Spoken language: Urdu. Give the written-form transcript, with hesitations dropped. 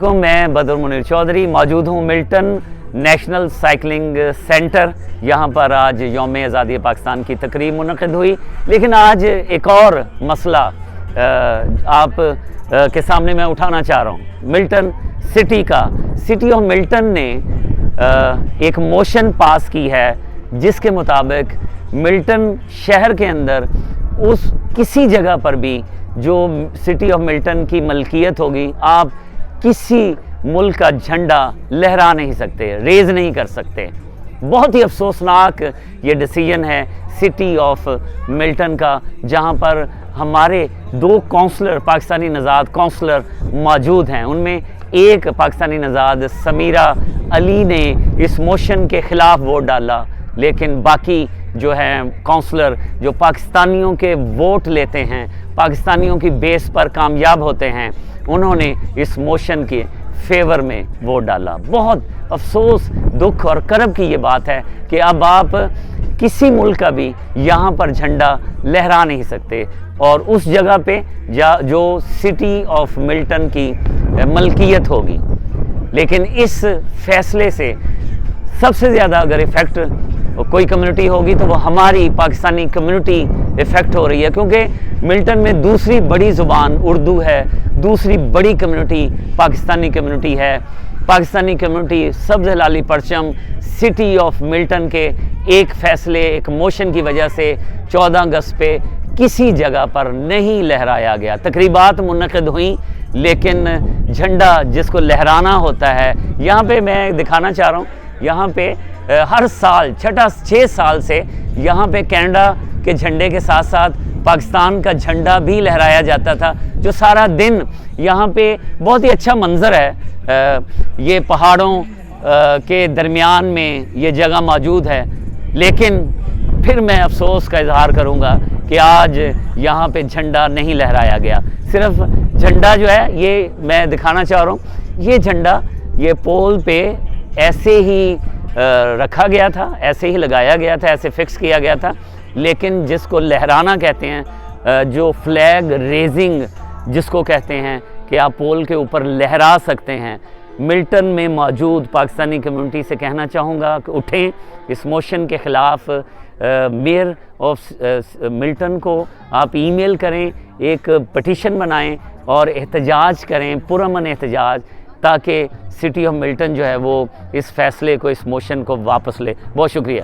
میں بدر منیر چودھری موجود ہوں ملٹن نیشنل سائیکلنگ سینٹر۔ یہاں پر آج یوم آزادی پاکستان کی تقریب منعقد ہوئی، لیکن آج ایک اور مسئلہ آپ کے سامنے میں اٹھانا چاہ رہا ہوں۔ ملٹن سٹی آف ملٹن نے ایک موشن پاس کی ہے جس کے مطابق ملٹن شہر کے اندر اس کسی جگہ پر بھی جو سٹی آف ملٹن کی ملکیت ہوگی، آپ کسی ملک کا جھنڈا لہرا نہیں سکتے، ریز نہیں کر سکتے۔ بہت ہی افسوسناک یہ ڈیسیژن ہے سٹی آف ملٹن کا، جہاں پر ہمارے دو کونسلر پاکستانی نژاد کونسلر موجود ہیں۔ ان میں ایک پاکستانی نژاد سمیرہ علی نے اس موشن کے خلاف ووٹ ڈالا، لیکن باقی جو ہیں کونسلر جو پاکستانیوں کے ووٹ لیتے ہیں، پاکستانیوں کی بیس پر کامیاب ہوتے ہیں، انہوں نے اس موشن کے فیور میں ووٹ ڈالا۔ بہت افسوس، دکھ اور کرب کی یہ بات ہے کہ اب آپ کسی ملک کا بھی یہاں پر جھنڈا لہرا نہیں سکتے، اور اس جگہ پہ جو سٹی آف ملٹن کی ملکیت ہوگی۔ لیکن اس فیصلے سے سب سے زیادہ اگر ایفیکٹ کوئی کمیونٹی ہوگی تو وہ ہماری پاکستانی کمیونٹی ایفیکٹ ہو رہی ہے، کیونکہ ملٹن میں دوسری بڑی زبان اردو ہے، دوسری بڑی کمیونٹی پاکستانی کمیونٹی ہے۔ پاکستانی کمیونٹی سبز ہلالی پرچم سٹی آف ملٹن کے ایک فیصلے، ایک موشن کی وجہ سے 14 اگست پہ کسی جگہ پر نہیں لہرایا گیا۔ تقریبات منعقد ہوئیں، لیکن جھنڈا جس کو لہرانا ہوتا ہے، یہاں پہ میں دکھانا چاہ رہا ہوں، یہاں پہ ہر سال 6 سال سے یہاں پہ کینیڈا کے جھنڈے کے ساتھ ساتھ پاکستان کا جھنڈا بھی لہرایا جاتا تھا، جو سارا دن یہاں پہ بہت ہی اچھا منظر ہے۔ یہ پہاڑوں کے درمیان میں یہ جگہ موجود ہے، لیکن پھر میں افسوس کا اظہار کروں گا کہ آج یہاں پہ جھنڈا نہیں لہرایا گیا۔ صرف جھنڈا جو ہے، یہ میں دکھانا چاہ رہا ہوں، یہ جھنڈا یہ پول پہ ایسے ہی رکھا گیا تھا، ایسے ہی لگایا گیا تھا، ایسے فکس کیا گیا تھا، لیکن جس کو لہرانا کہتے ہیں، جو فلیگ ریزنگ جس کو کہتے ہیں کہ آپ پول کے اوپر لہرا سکتے ہیں، ملٹن میں موجود پاکستانی کمیونٹی سے کہنا چاہوں گا کہ اٹھیں، اس موشن کے خلاف میئر آف ملٹن کو آپ ای میل کریں، ایک پٹیشن بنائیں اور احتجاج کریں، پرامن احتجاج، تاکہ سٹی آف ملٹن جو ہے وہ اس فیصلے کو، اس موشن کو واپس لے۔ بہت شکریہ۔